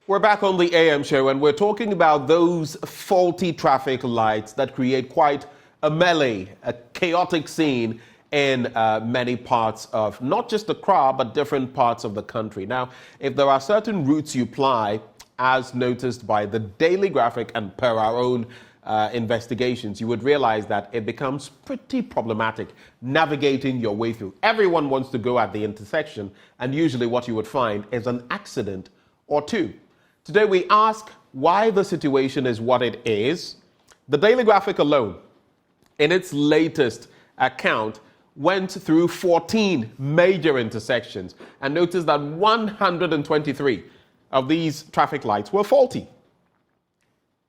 We're back on the AM show and we're talking about those faulty traffic lights that create quite a melee, a chaotic scene in many parts of not just Accra, but different parts of the country. Now, if there are certain routes you ply, as noticed by the Daily Graphic and per our own investigations, you would realize that it becomes pretty problematic navigating your way through. Everyone wants to go at the intersection, and usually what you would find is an accident or two. Today we ask why the situation is what it is. The Daily Graphic alone, in its latest account, went through 14 major intersections and noticed that 123 of these traffic lights were faulty.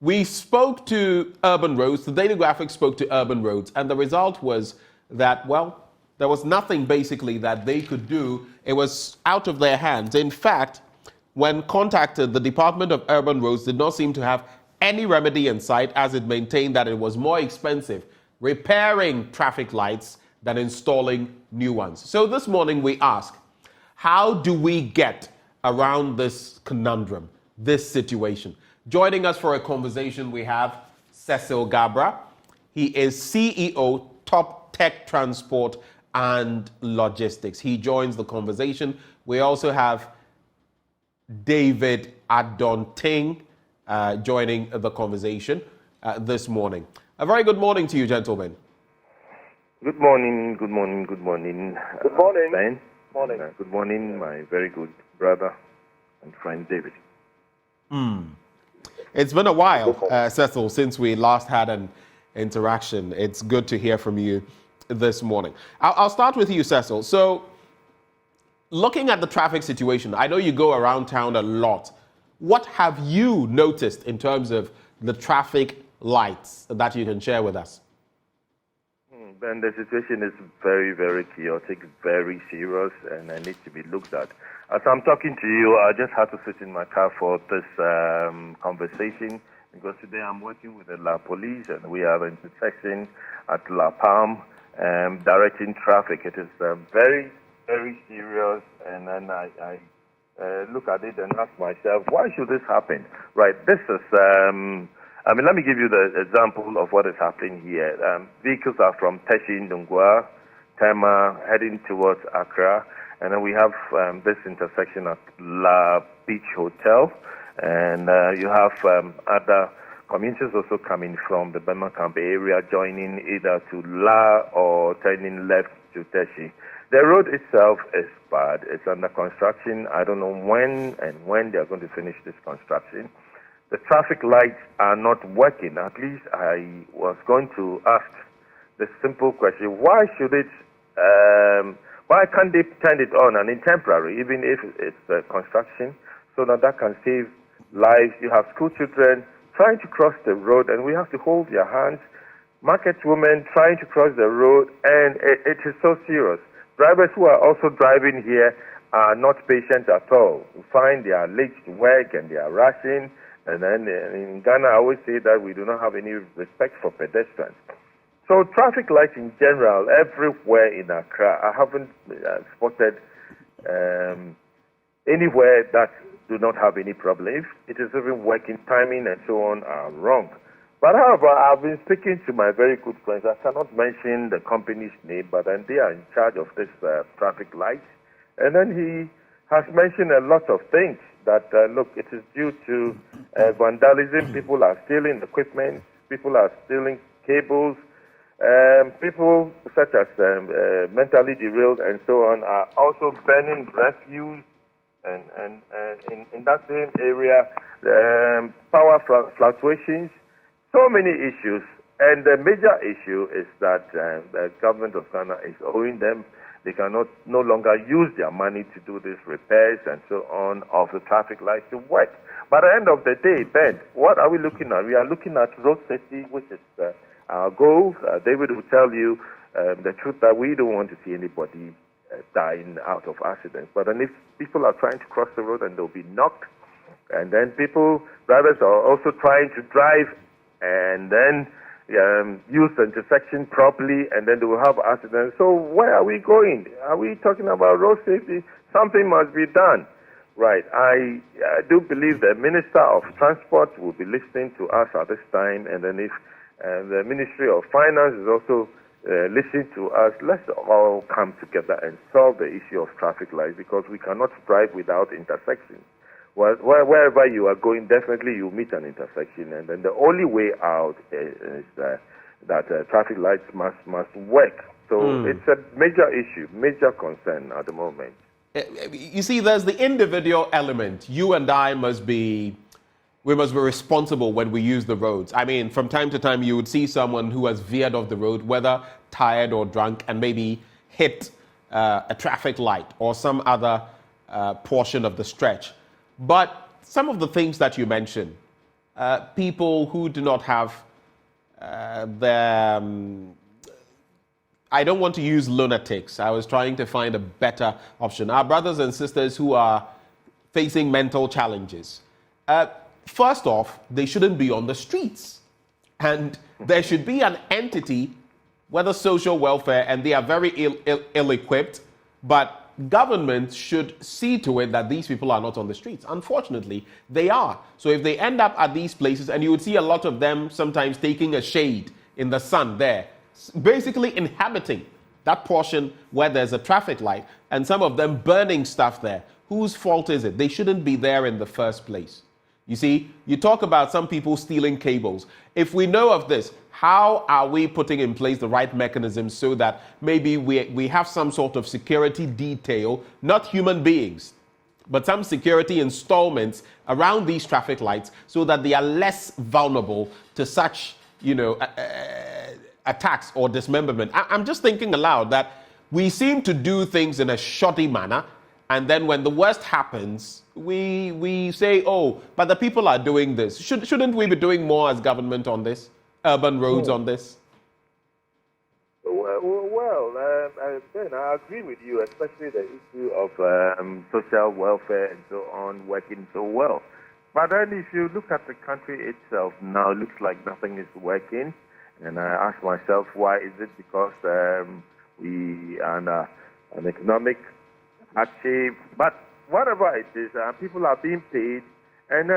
We spoke to Urban Roads, the Daily Graphic spoke to Urban Roads, and the result was that, well, there was nothing basically that they could do. It was out of their hands. In fact, when contacted, the Department of Urban Roads did not seem to have any remedy in sight, as it maintained that it was more expensive repairing traffic lights than installing new ones. So this morning we ask, how do we get around this conundrum, this situation? Joining us for a conversation, we have Cecil Gabra. He is CEO, Top Tech Transport and Logistics. He joins the conversation. We also have David Adonting joining the conversation this morning. A very good morning to you, gentlemen. Good morning, good morning, good morning. Good morning. Ben. Morning. Good morning, my very good brother and friend David. It's been a while, Cecil, since we last had an interaction. It's good to hear from you this morning. I'll start with you, Cecil. So, looking at the traffic situation, I know you go around town a lot. What have you noticed in terms of the traffic lights that you can share with us? Ben, the situation is very, very chaotic, very serious, and it needs to be looked at. As I'm talking to you, I just had to sit in my car for this conversation because today I'm working with the La Police and we have an intersection at La Palm directing traffic. It is very, very serious, and then I look at it and ask myself, why should this happen? Right, this is, let me give you the example of what is happening here. Vehicles are from Teshi, Ndungwa, Tema, heading towards Accra, and then we have this intersection at La Beach Hotel, and you have other commuters also coming from the Bemakamba area, joining either to La or turning left to Teshi. The road itself is bad. It's under construction. I don't know when they are going to finish this construction. The traffic lights are not working. At least I was going to ask the simple question, why can't they turn it on and in temporary, even if it's construction, so that can save lives? You have school children trying to cross the road, and we have to hold their hands. Market women trying to cross the road, and it is so serious. Drivers who are also driving here are not patient at all. We find they are late to work and they are rushing. And then in Ghana, I always say that we do not have any respect for pedestrians. So traffic lights in general, everywhere in Accra, I haven't spotted anywhere that do not have any problem. If it is even working, timing and so on are wrong. But however, I've been speaking to my very good friends. I cannot mention the company's name, but then they are in charge of this traffic lights. And then he has mentioned a lot of things that, look, it is due to vandalism. People are stealing equipment. People are stealing cables. People such as mentally derailed and so on are also burning refuse. And in that same area, power fluctuations. So many issues, and the major issue is that the government of Ghana is owing them. They cannot no longer use their money to do these repairs and so on of the traffic lights to work. But at the end of the day, Ben, what are we looking at? We are looking at road safety, which is our goal. David will tell you the truth that we don't want to see anybody dying out of accidents. But then if people are trying to cross the road and they'll be knocked, and then drivers are also trying to drive and then use the intersection properly, and then they will have accidents. So where are we going? Are we talking about road safety? Something must be done. Right. I do believe the Minister of Transport will be listening to us at this time, and then if the Ministry of Finance is also listening to us, let's all come together and solve the issue of traffic lights, because we cannot strive without intersections. Wherever you are going, definitely you meet an intersection, and then the only way out is that traffic lights must work. So it's a major issue, major concern at the moment. You see, there's the individual element. You and I must be responsible when we use the roads. I mean, from time to time, you would see someone who has veered off the road, whether tired or drunk, and maybe hit a traffic light or some other portion of the stretch. But some of the things that you mentioned, people who do not have I don't want to use lunatics. I was trying to find a better option. Our brothers and sisters who are facing mental challenges. First off, they shouldn't be on the streets. And there should be an entity, whether social welfare, and they are very ill-equipped, but government should see to it that these people are not on the streets. Unfortunately, they are. So if they end up at these places, and you would see a lot of them sometimes taking a shade in the sun there, basically inhabiting that portion where there's a traffic light, and some of them burning stuff there. Whose fault is it? They shouldn't be there in the first place. You see, you talk about some people stealing cables. If we know of this, how are we putting in place the right mechanisms so that maybe we have some sort of security detail, not human beings, but some security installments around these traffic lights so that they are less vulnerable to such, attacks or dismemberment? I'm just thinking aloud that we seem to do things in a shoddy manner, and then when the worst happens, we say, oh, but the people are doing this. Shouldn't we be doing more as government on this? Urban roads on this? Ben, I agree with you, especially the issue of social welfare and so on working so well. But then if you look at the country itself now, it looks like nothing is working. And I ask myself, why is it? Because we are in an economic hardship. But whatever it is, people are being paid, and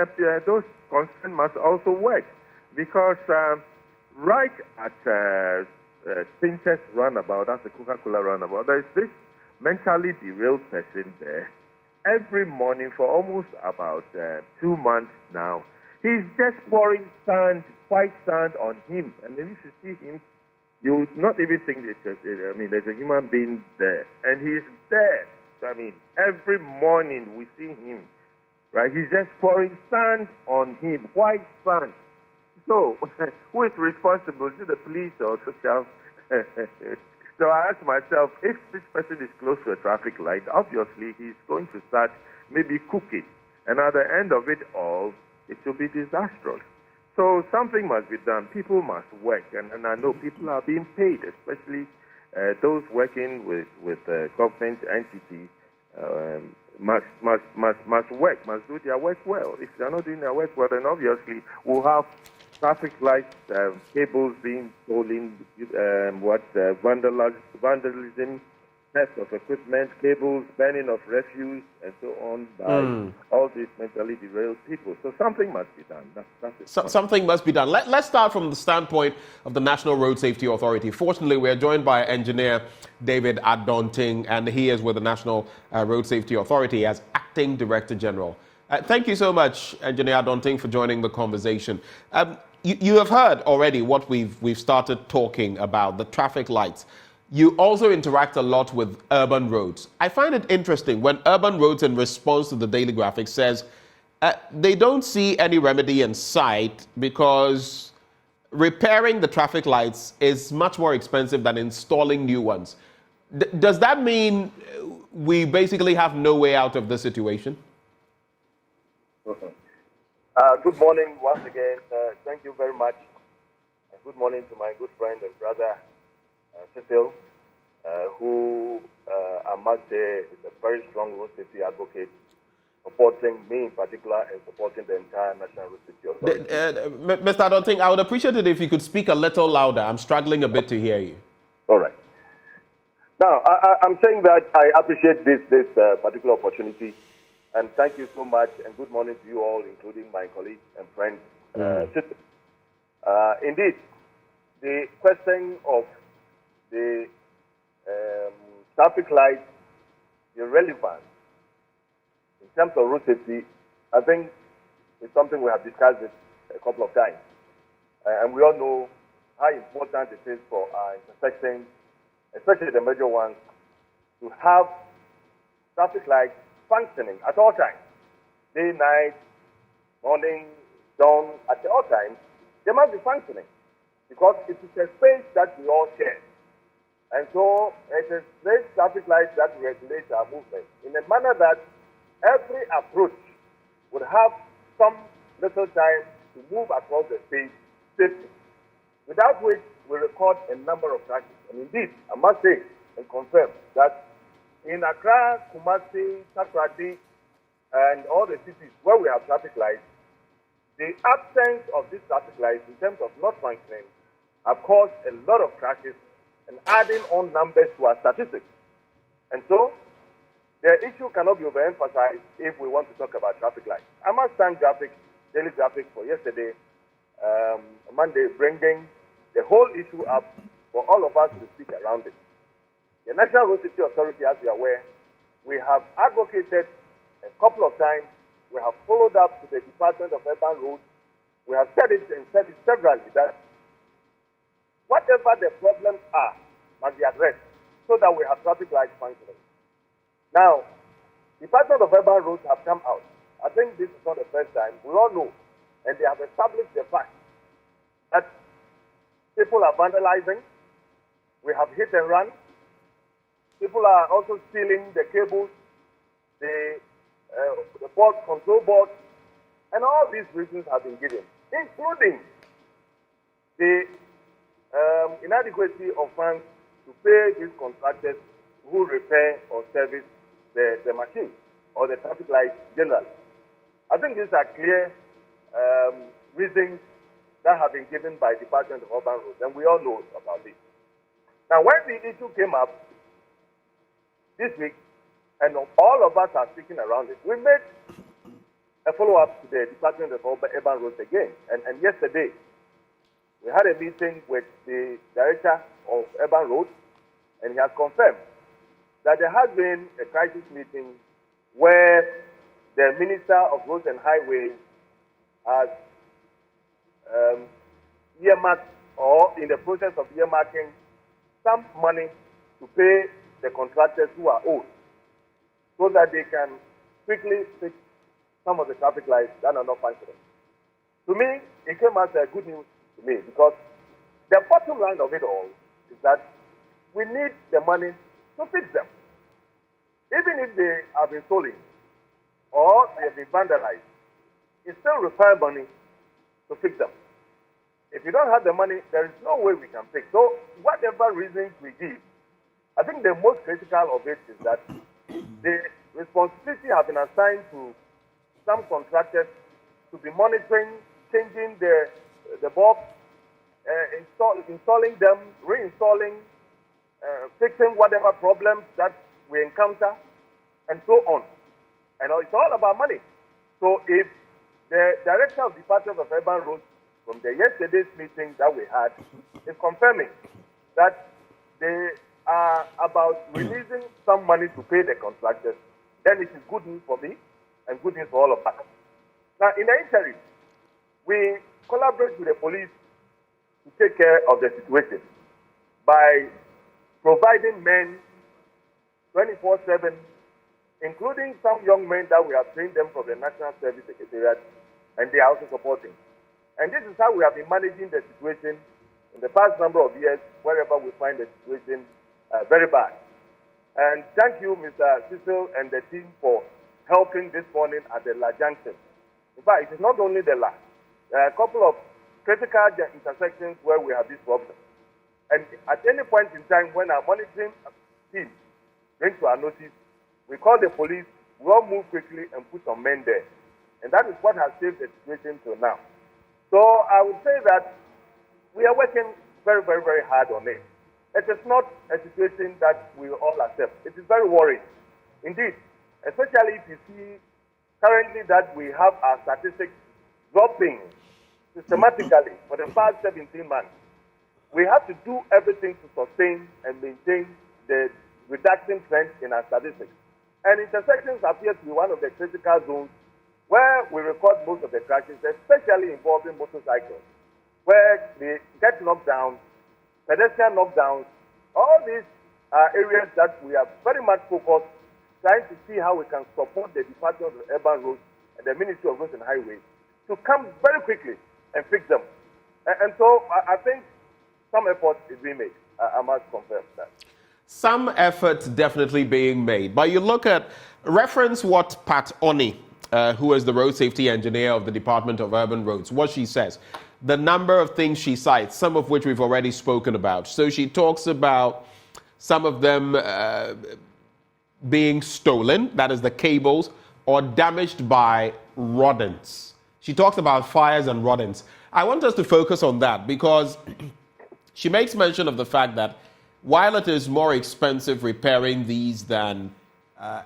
those concerns must also work. Because right at Princess Runabout, that's the Coca-Cola Runabout, there's this mentally derailed person there. Every morning for almost about 2 months now, he's just pouring white sand on him. And then if you see him, you would not even think there's a human being there. And he's there. I mean, every morning we see him, right? He's just pouring sand on him, white sand. So, who is responsible? Is it the police or social? So I ask myself, if this person is close to a traffic light, obviously he's going to start maybe cooking. And at the end of it all, it will be disastrous. So something must be done. People must work. And I know people are being paid, especially those working with government entities must work, must do their work well. If they're not doing their work well, then obviously we'll have traffic lights, cables being stolen, vandalism, theft of equipment, cables, burning of refuse, and so on by all these mentally derailed people. So something must be done. That's it. Something must be done. Let's start from the standpoint of the National Road Safety Authority. Fortunately, we are joined by engineer David Adonting, and he is with the National Road Safety Authority as Acting Director General. Thank you so much, Engineer Adonting, for joining the conversation. You have heard already what we've started talking about, the traffic lights. You also interact a lot with urban roads. I find it interesting when urban roads, in response to the Daily Graphic, says they don't see any remedy in sight because repairing the traffic lights is much more expensive than installing new ones. Does that mean we basically have no way out of this situation? Good morning once again. Thank you very much. Good morning to my good friend and brother, Cecil, who I must say is a very strong road safety advocate, supporting me in particular and supporting the entire National Road Safety Authority. Mr. Adonting, I would appreciate it if you could speak a little louder. I'm struggling a bit to hear you. All right. Now, I'm saying that I appreciate this particular opportunity And thank you so much, and good morning to you all, including my colleagues and friends. Indeed, the question of the traffic lights, the relevance in terms of road safety, I think it's something we have discussed it a couple of times. And we all know how important it is for our intersections, especially the major ones, to have traffic lights functioning at all times. Day, night, morning, dawn, at all times, they must be functioning because it is a space that we all share. And so it is these traffic lights that regulate our movement in a manner that every approach would have some little time to move across the space safely, without which we record a number of crashes. And indeed, I must say and confirm that in Accra, Kumasi, Takoradi, and all the cities where we have traffic lights, the absence of these traffic lights in terms of not functioning have caused a lot of crashes and adding on numbers to our statistics. And so, the issue cannot be overemphasized if we want to talk about traffic lights. I must thank Daily Graphic for yesterday, Monday, bringing the whole issue up for all of us to speak around it. The National Road Safety Authority, as you are aware, we have advocated a couple of times. We have followed up to the Department of Urban Roads. We have said it and said it severally that whatever the problems are must be addressed so that we have traffic lights functioning. Now, Department of Urban Roads have come out. I think this is not the first time. We all know, and they have established the fact that people are vandalizing. We have hit and run. People are also stealing the cables, the board, control board, and all these reasons have been given, including the inadequacy of funds to pay these contractors who repair or service the machine or the traffic lights generally. I think these are clear reasons that have been given by Department of Urban Roads, and we all know about this. Now, when the issue came up this week, and all of us are speaking around it, we made a follow-up to the Department of Urban Roads again. And yesterday, we had a meeting with the Director of Urban Roads, and he has confirmed that there has been a crisis meeting where the Minister of Roads and Highways has earmarked or in the process of earmarking some money to pay the contractors who are owed so that they can quickly fix some of the traffic lights that are not functioning. To me, it came as a good news to me because the bottom line of it all is that we need the money to fix them. Even if they have been stolen or they have been vandalized, it still requires money to fix them. If you don't have the money, there is no way we can fix. So whatever reasons we give, I think the most critical of it is that the responsibility has been assigned to some contractors to be monitoring, changing the bulbs, installing them, reinstalling, fixing whatever problems that we encounter, and so on. And it's all about money. So if the Director of Department of Urban Roads from the yesterday's meeting that we had is confirming that they are about releasing some money to pay the contractors, then it is good news for me and good news for all of us. Now, in the interim, we collaborate with the police to take care of the situation by providing men 24/7, including some young men that we have trained them from the National Service Secretariat, and they are also supporting. And this is how we have been managing the situation in the past number of years, wherever we find the situation very bad. And thank you, Mr. Cecil and the team for helping this morning at the La Junction. In fact, it is not only the La. There are a couple of critical intersections where we have this problem. And at any point in time, when our monitoring team brings to our notice, we call the police, we all move quickly and put some men there. And that is what has saved the situation till now. So I would say that we are working very, very, very hard on it. It is not a situation that we all accept. It is very worrying. Indeed, especially if you see currently that we have our statistics dropping systematically for the past 17 months. We have to do everything to sustain and maintain the reduction trend in our statistics. And intersections appear to be one of the critical zones where we record most of the crashes, especially involving motorcycles, where they get knocked down, pedestrian knockdowns. All these are areas that we are very much focused, trying to see how we can support the Department of Urban Roads and the Ministry of Roads and Highways to come very quickly and fix them. And so I think some effort is being made. I must confirm that. Some effort definitely being made. But you look at, reference what Pat Oni, who is the road safety engineer of the Department of Urban Roads, what she says. The number of things she cites, some of which we've already spoken about. So she talks about some of them being stolen, that is the cables, or damaged by rodents. She talks about fires and rodents. I want us to focus on that because she makes mention of the fact that while it is more expensive repairing these than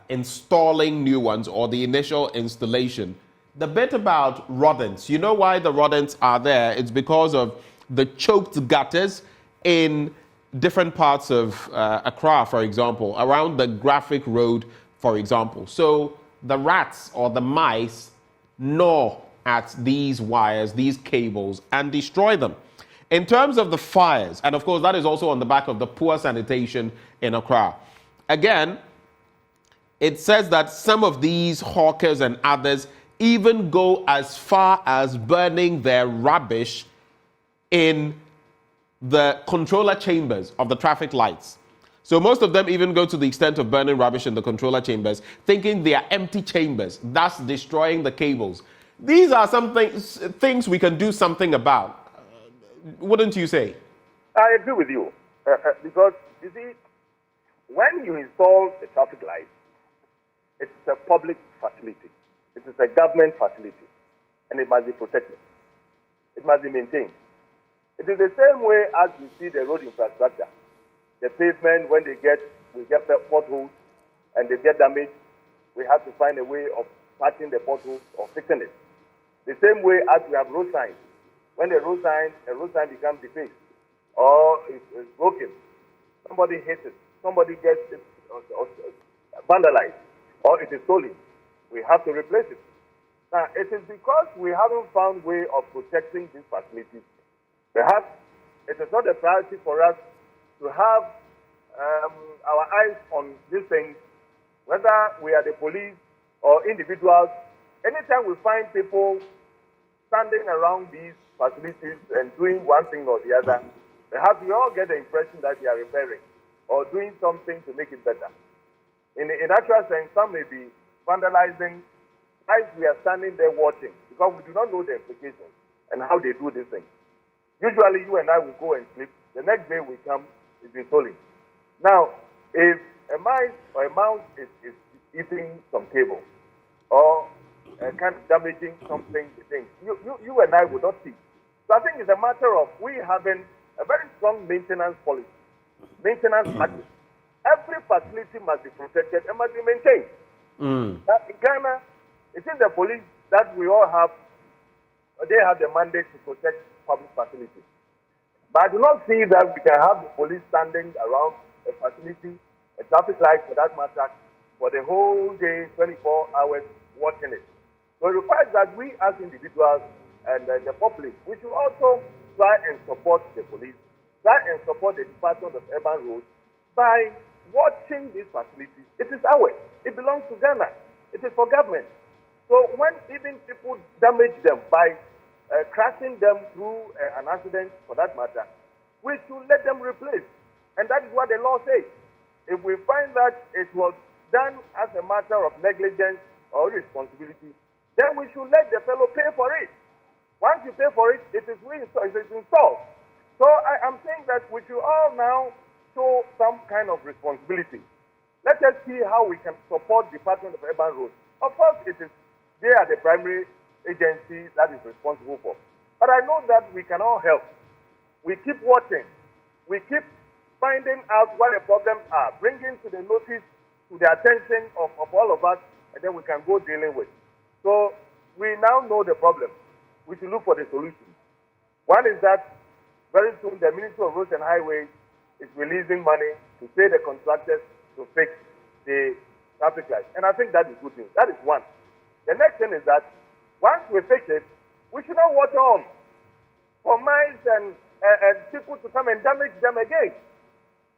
installing new ones or the initial installation, the bit about rodents, you know why the rodents are there? It's because of the choked gutters in different parts of Accra, for example, around the Graphic Road, for example. So the rats or the mice gnaw at these wires, these cables, and destroy them. In terms of the fires, and of course that is also on the back of the poor sanitation in Accra. Again, it says that some of these hawkers and others even go as far as burning their rubbish in the controller chambers of the traffic lights. So most of them even go to the extent of burning rubbish in the controller chambers, thinking they are empty chambers, thus destroying the cables. These are some things we can do something about. Wouldn't you say? I agree with you. Because, you see, when you install a traffic light, it's a public facility. It is a government facility. And it must be protected. It must be maintained. It is the same way as we see the road infrastructure. The pavement, when we get potholes and they get damaged, we have to find a way of patching the potholes or fixing it. The same way as we have road signs. When a road sign becomes defaced or is broken, somebody hits it, somebody gets it vandalized, or it is stolen, we have to replace it. Now, it is because we haven't found a way of protecting these facilities. Perhaps it is not a priority for us to have our eyes on these things, whether we are the police or individuals. Anytime we find people standing around these facilities and doing one thing or the other, perhaps we all get the impression that they are repairing or doing something to make it better. In actual sense, some may be vandalizing as we are standing there watching, because we do not know the implications and how they do these things. Usually you and I will go and sleep. The next day we come, it's been stolen. Now, if a mice or a mouse is eating some cable or kind of damaging something, you and I will not see. So I think it's a matter of we having a very strong maintenance policy, maintenance practice. Every facility must be protected and must be maintained. Now, in Ghana, it's in the police that we all have, they have the mandate to protect public facilities. But I do not see that we can have the police standing around a facility, a traffic light for that matter, for the whole day, 24 hours, watching it. So it requires that we as individuals and the public, we should also try and support the police, try and support the Department of Urban Roads by watching these facilities. It is ours. It belongs to Ghana. It is for government. So when even people damage them by crashing them through an accident, for that matter, we should let them replace. And that is what the law says. If we find that it was done as a matter of negligence or responsibility, then we should let the fellow pay for it. Once you pay for it, it is installed. So I am saying that we should all now show some kind of responsibility. Let us see how we can support the Department of Urban Roads. Of course, they are the primary agency that is responsible for. But I know that we can all help. We keep watching. We keep finding out what the problems are, bringing to the notice, to the attention of all of us, and then we can go dealing with. So we now know the problem. We should look for the solution. One is that very soon the Ministry of Roads and Highways is releasing money to pay the contractors to fix the traffic lights. And I think that is good news. That is one. The next thing is that once we fix it, we should not watch on for mice and people to come and damage them again.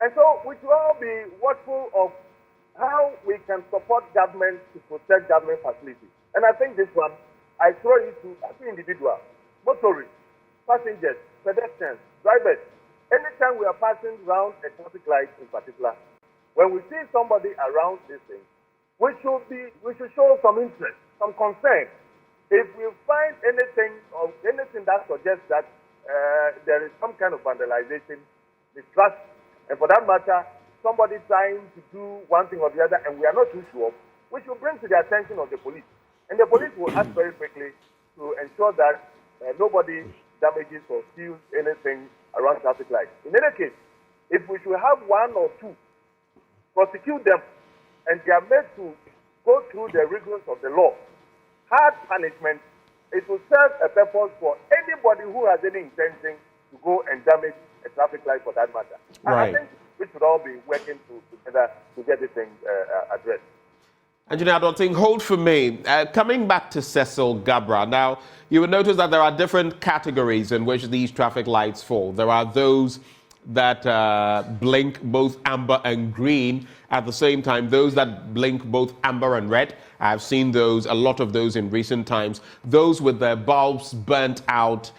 And so we should all be watchful of how we can support government to protect government facilities. And I think this one, I throw it to every individual, motorists, passengers, pedestrians, drivers. Anytime we are passing around a traffic light in particular, when we see somebody around this thing, we should show some interest, some concern. If we find anything that suggests that there is some kind of vandalization, distrust, and for that matter, somebody trying to do one thing or the other, and we are not too sure, we should bring to the attention of the police. And the police will act very quickly to ensure that nobody damages or steals anything around traffic lights. In any case, if we should have one or two, prosecute them, and they are made to go through the rigors of the law, hard punishment, it will serve a purpose for anybody who has any intention to go and damage a traffic light for that matter. Right. I think we should all be working together to get this thing addressed. Engineer, I don't think, hold for me. Coming back to Cecil Gabra, now, you will notice that there are different categories in which these traffic lights fall. There are those that blink both amber and green at the same time, those that blink both amber and red. I've seen those, a lot of those in recent times. Those with their bulbs burnt out,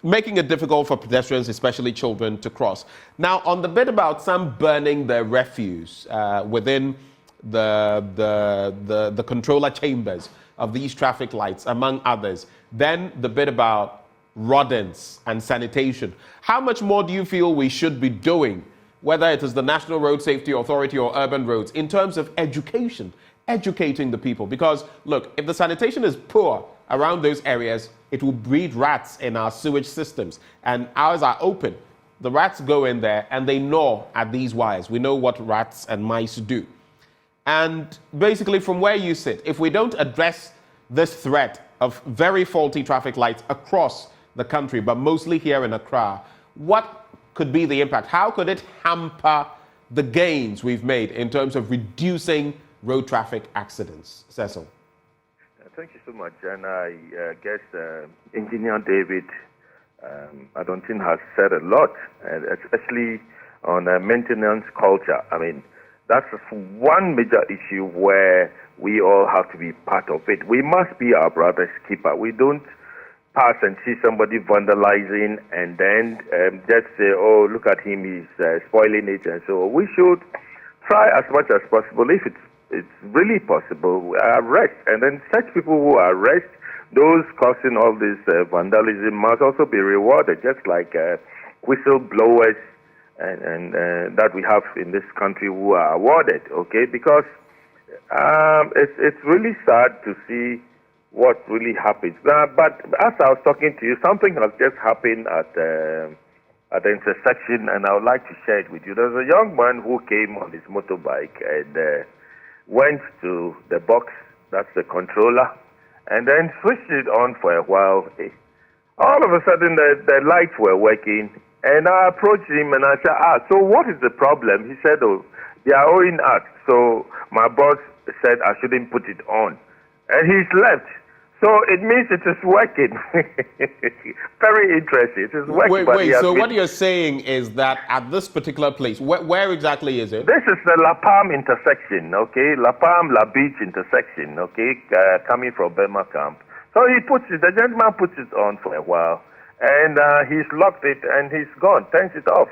making it difficult for pedestrians, especially children, to cross. Now, on the bit about some burning their refuse within the controller chambers of these traffic lights, among others, then the bit about rodents and sanitation. How much more do you feel we should be doing, whether it is the National Road Safety Authority or urban roads, in terms of education, educating the people? Because, look, if the sanitation is poor around those areas, it will breed rats in our sewage systems. And ours are open. The rats go in there and they gnaw at these wires. We know what rats and mice do. And basically, from where you sit, if we don't address this threat of very faulty traffic lights across the country, but mostly here in Accra, what could be the impact? How could it hamper the gains we've made in terms of reducing road traffic accidents? Cecil. Thank you so much. And I guess Engineer David, I don't think has said a lot, especially on maintenance culture. I mean, that's one major issue where we all have to be part of it. We must be our brother's keeper. We don't pass and see somebody vandalizing and then just say, oh, look at him, he's spoiling it. And so we should try as much as possible, if it's really possible, arrest. And then such people who arrest those causing all this vandalism must also be rewarded, just like whistleblowers and that we have in this country who are awarded, okay? Because it's really sad to see what really happens. But as I was talking to you, something has just happened at the intersection, and I would like to share it with you. There's a young man who came on his motorbike and went to the box, that's the controller, and then switched it on for a while. All of a sudden, the lights were working, and I approached him and I said, so what is the problem? He said, oh, they are owing us. So my boss said I shouldn't put it on. And he's left. So it means it is working. Very interesting. It is working. Wait, so what you're saying is that at this particular place, where exactly is it? This is the La Palm intersection, okay? La Palm, La Beach intersection, okay? Coming from Burma Camp. So the gentleman puts it on for a while, and he's locked it, and he's gone, turns it off.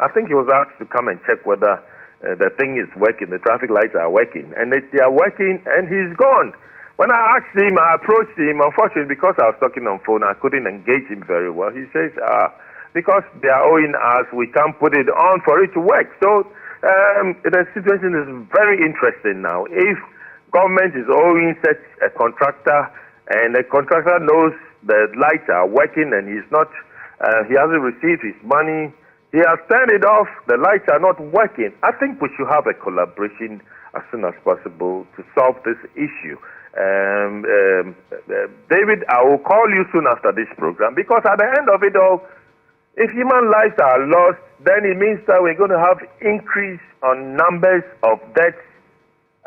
I think he was asked to come and check whether the thing is working, the traffic lights are working, and they are working, and he's gone. When I asked him, I approached him, unfortunately, because I was talking on phone, I couldn't engage him very well. He says, because they are owing us, we can't put it on for it to work. So the situation is very interesting now. If government is owing such a contractor, and the contractor knows the lights are working and he's not, he hasn't received his money, he has turned it off, the lights are not working, I think we should have a collaboration as soon as possible to solve this issue. David, I will call you soon after this program, because at the end of it all, if human lives are lost, then it means that we're going to have increase on numbers of deaths,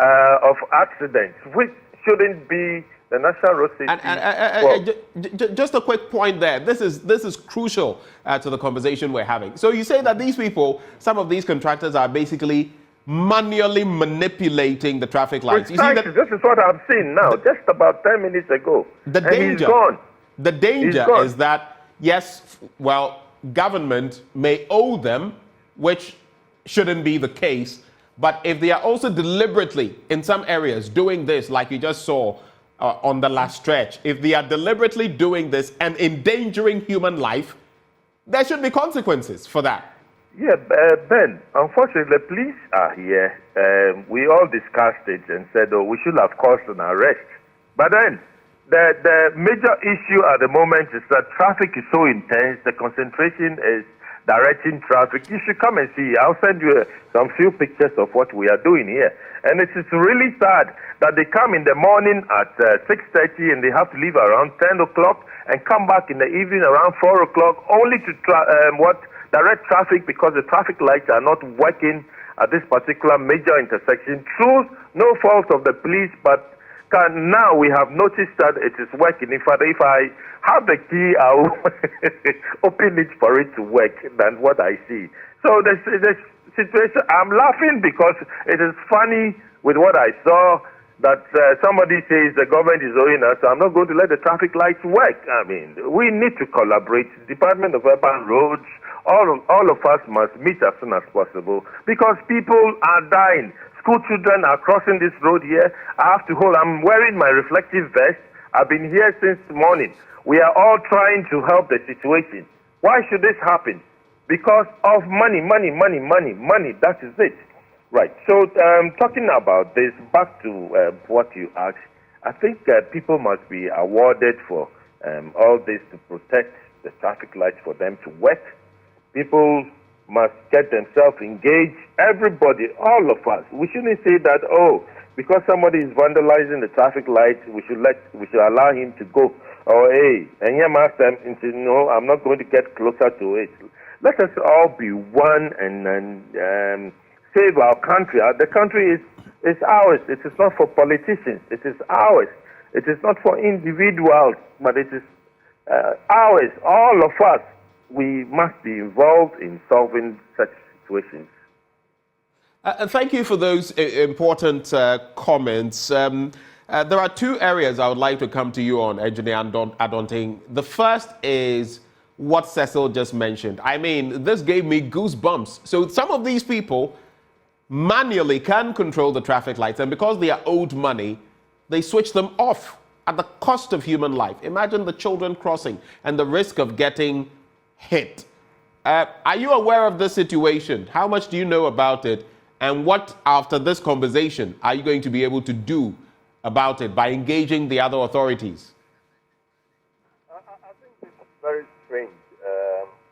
of accidents, which shouldn't be the national road safety. Just a quick point there. This is crucial to the conversation we're having. So you say that these people, some of these contractors, are basically manually manipulating the traffic lights. You see that, this is what I've seen now, just about 10 minutes ago. The danger, he's gone. The danger is that, yes, well, government may owe them, which shouldn't be the case, but if they are also deliberately, in some areas, doing this, like you just saw on the last stretch, if they are deliberately doing this and endangering human life, there should be consequences for that. Yeah, Ben, unfortunately, the police are here. We all discussed it and said, we should have caused an arrest. But then, the major issue at the moment is that traffic is so intense, the concentration is directing traffic. You should come and see. I'll send you some few pictures of what we are doing here. And it is really sad that they come in the morning at 6:30 and they have to leave around 10 o'clock and come back in the evening around 4 o'clock only to direct traffic, because the traffic lights are not working at this particular major intersection. Through no fault of the police, but now we have noticed that it is working. In fact, if I have the key, I will open it for it to work than what I see. So the situation, I'm laughing because it is funny with what I saw, that somebody says the government is owing us, so I'm not going to let the traffic lights work. I mean, we need to collaborate. Department of Urban Roads, all of us must meet as soon as possible, because people are dying. School children are crossing this road here. I'm wearing my reflective vest. I've been here since morning. We are all trying to help the situation. Why should this happen? Because of money. That is it. Right. So, talking about this, back to what you asked, I think people must be awarded for all this to protect the traffic lights for them to work. People must get themselves engaged. Everybody, all of us. We shouldn't say that, because somebody is vandalizing the traffic lights, we should allow him to go. Or, and here master, no, I'm not going to get closer to it. Let us all be one and save our country. The country is ours. It is not for politicians. It is ours. It is not for individuals, but it is ours. All of us. We must be involved in solving such situations. Thank you for those important comments. There are two areas I would like to come to you on, Engineer Adonting. The first is what Cecil just mentioned. I mean, this gave me goosebumps. So some of these people manually can control the traffic lights, and because they are owed money, they switch them off at the cost of human life. Imagine the children crossing and the risk of getting hit. Are you aware of this situation? How much do you know about it? And what, after this conversation, are you going to be able to do about it by engaging the other authorities? I think this is very strange,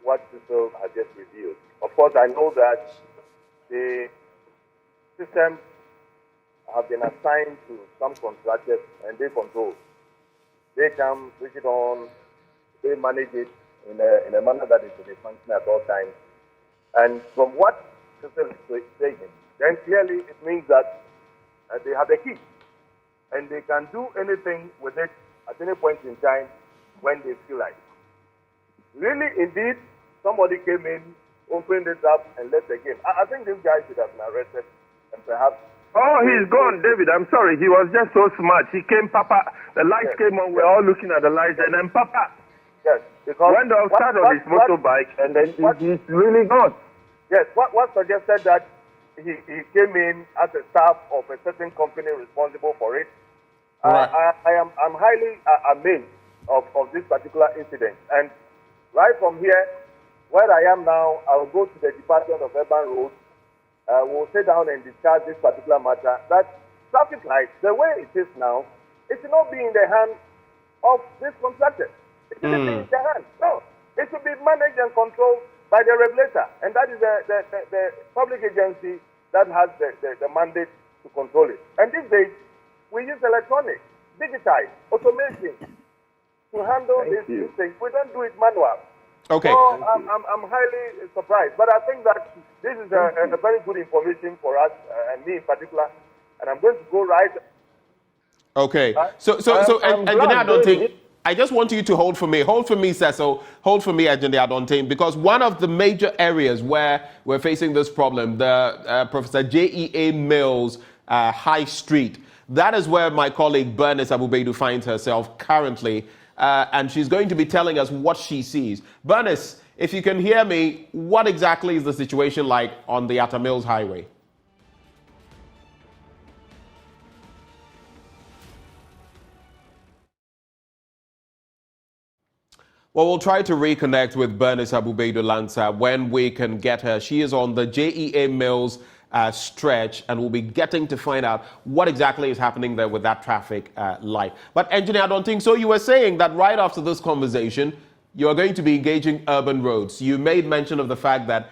what Cecil has just revealed. Of course, I know that the systems have been assigned to some contractors and they control. They come, switch it on, they manage it in a manner that is to be functioning at all times. And from what Cecil is saying, then clearly it means that they have the key. And they can do anything with it at any point in time when they feel like. Really, indeed, somebody came in, opened it up, and left again. I think this guy should have been arrested and perhaps... Oh, he's gone, David. I'm sorry. He was just so smart. He came, Papa. The lights came on. We're all looking at the lights. And then, Papa... Yes, because went outside on his motorbike, and then he's really gone. Yes, what suggested that he came in as a staff of a certain company responsible for it. Right. I'm highly amazed of this particular incident. And right from here, where I am now, I will go to the Department of Urban Roads. We'll sit down and discuss this particular matter. That traffic lights, the way it is now, it should not be in the hands of this contractor. It shouldn't be in their hands. No. It should be managed and controlled by the regulator. And that is the public agency that has the mandate to control it. And these days, we use electronics. digitize, automation to handle these things. We don't do it manual. Okay. So I'm highly surprised. But I think that this is a very good information for us, and me in particular. And I'm going to go right. Okay. So, Engineer Adonting, I just want you to hold for me. Hold for me, Cecil. Hold for me, Engineer Adonting, because one of the major areas where we're facing this problem, the Professor J.E.A. Mills High Street, that is where my colleague Bernice Abubedu finds herself currently. And she's going to be telling us what she sees. Bernice, if you can hear me, what exactly is the situation like on the Atta Mills Highway? Well, we'll try to reconnect with Bernice Abubedu Lanza when we can get her. She is on the JEA Mills stretch, and we'll be getting to find out what exactly is happening there with that traffic light. But Engineer, I don't think so. You were saying that right after this conversation, you are going to be engaging urban roads. You made mention of the fact that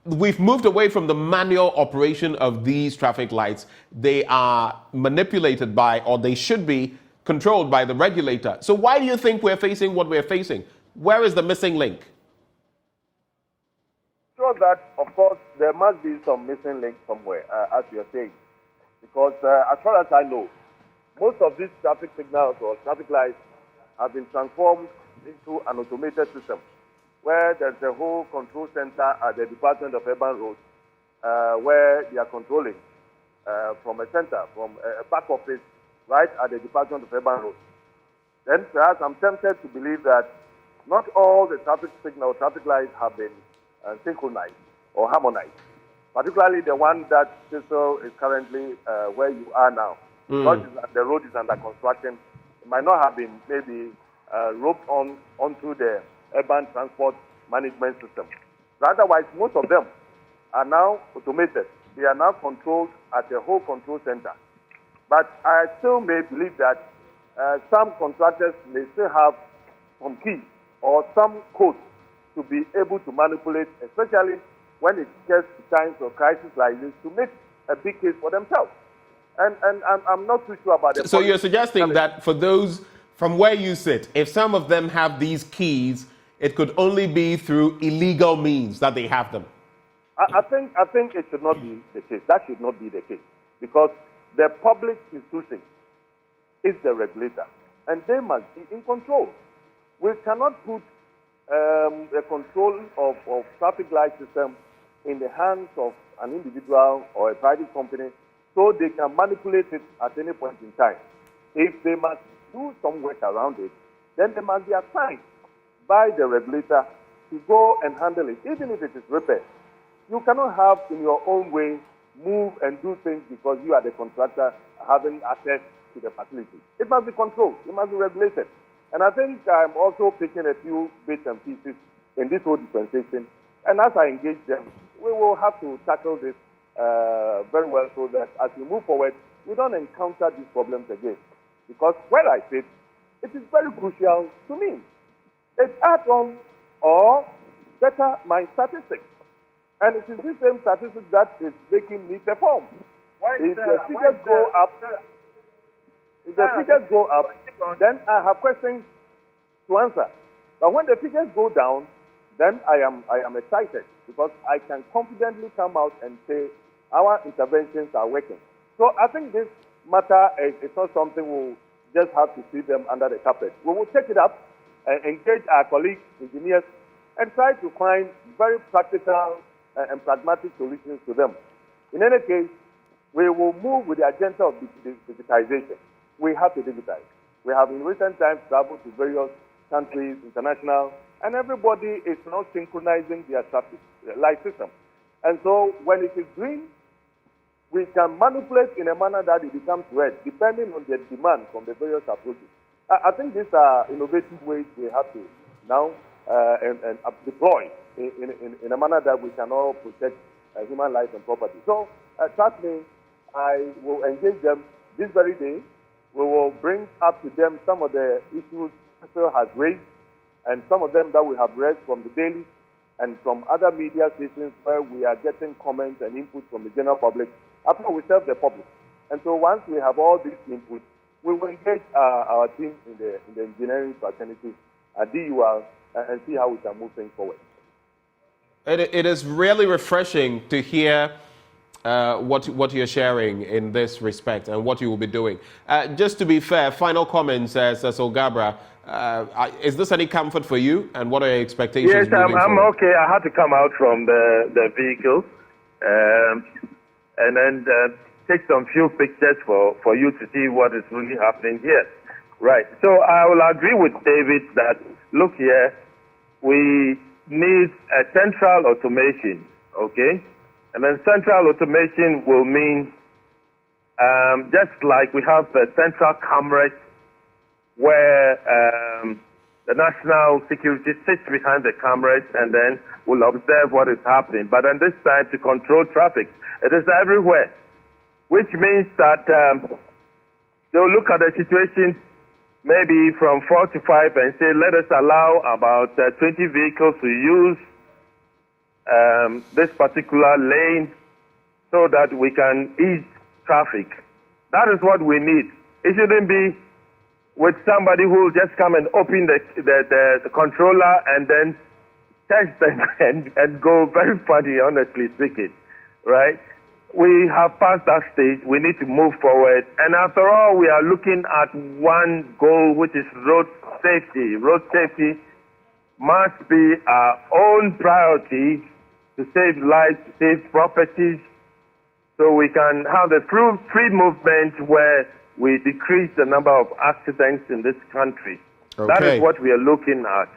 we've moved away from the manual operation of these traffic lights. They are manipulated by, or they should be controlled by the regulator. So why do you think we're facing what we're facing? Where is the missing link? Sure that, of course, there must be some missing link somewhere, as you're saying. Because as far as I know, most of these traffic signals or traffic lights have been transformed into an automated system where there's a whole control center at the Department of Urban Roads where they are controlling from a center, from a back office, right at the Department of Urban Roads. Then perhaps I'm tempted to believe that not all the traffic signal, traffic lights have been synchronized or harmonized, particularly the one that Cecil is currently where you are now. Because the road is under construction, it might not have been maybe roped onto the urban transport management system. But otherwise, most of them are now automated. They are now controlled at the whole control center. But I still may believe that some contractors may still have some keys or some codes to be able to manipulate, especially when it gets to times of crisis like this, to make a big case for themselves. And I'm not too sure about it. So you're suggesting that for those from where you sit, if some of them have these keys, it could only be through illegal means that they have them? I think it should not be the case. That should not be the case. Because the public institution is the regulator, and they must be in control. We cannot put the control of traffic light system in the hands of an individual or a private company so they can manipulate it at any point in time. If they must do some work around it, then they must be assigned by the regulator to go and handle it, even if it is repaired. You cannot have in your own way move and do things because you are the contractor having access to the facility. It must be controlled. It must be regulated. And I think I'm also picking a few bits and pieces in this whole dispensation. And as I engage them, we will have to tackle this very well so that as we move forward, we don't encounter these problems again. Because where I sit, it is very crucial to me. It adds on or better my statistics. And it is this same statistics that is making me perform. If the figures go up, then I have questions to answer. But when the figures go down, then I am excited because I can confidently come out and say our interventions are working. So I think this matter is not something we'll just have to sweep them under the carpet. We will take it up and engage our colleagues, engineers, and try to find very practical and pragmatic solutions to them. In any case, we will move with the agenda of digitization. We have to digitize. We have in recent times traveled to various countries, international, and everybody is now synchronizing their traffic light system. And so when it is green, we can manipulate in a manner that it becomes red, depending on the demand from the various approaches. I think these are innovative ways we have to now and deploy in a manner that we can all protect human life and property. So trust me, I will engage them this very day. We will bring up to them some of the issues Cecil has raised and some of them that we have read from the daily and from other media stations where we are getting comments and input from the general public after we serve the public. And so once we have all these inputs, we will engage our team in the engineering fraternity at DUR and see how we can move things forward. It is really refreshing to hear what you're sharing in this respect and what you will be doing. Just to be fair, final comments, Cecil Gabra. Is this any comfort for you, and what are your expectations? Yes, I'm okay. I had to come out from the vehicle and then take some few pictures for you to see what is really happening here. Right. So I will agree with David that, look here, we need a central automation, okay? And then central automation will mean just like we have the central cameras where the national security sits behind the cameras and then will observe what is happening. But then this time to control traffic, it is everywhere, which means that they'll look at the situation maybe from 4 to 5 and say, let us allow about 20 vehicles to use this particular lane so that we can ease traffic. That is what we need. It shouldn't be with somebody who will just come and open the controller and then test and go very funny, honestly speaking, right? We have passed that stage. We need to move forward. And after all, we are looking at one goal, which is road safety. Road safety must be our own priority to save lives, to save properties, so we can have the free movement where we decrease the number of accidents in this country. Okay. That is what we are looking at.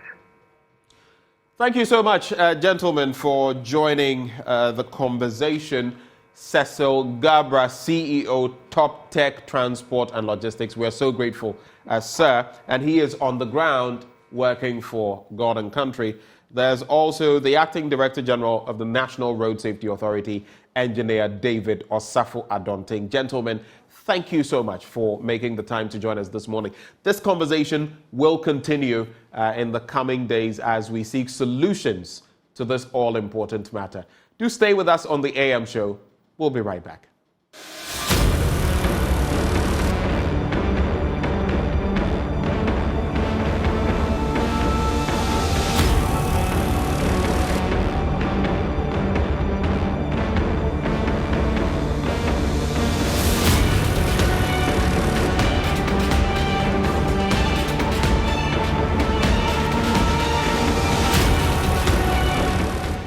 Thank you so much, gentlemen, for joining the conversation. Cecil Gabra, CEO, Top Tech Transport and Logistics. We are so grateful, sir. And he is on the ground working for God and country. There's also the Acting Director General of the National Road Safety Authority, Engineer David Osafo Adonting. Gentlemen, thank you so much for making the time to join us this morning. This conversation will continue in the coming days as we seek solutions to this all-important matter. Do stay with us on the AM show. We'll be right back.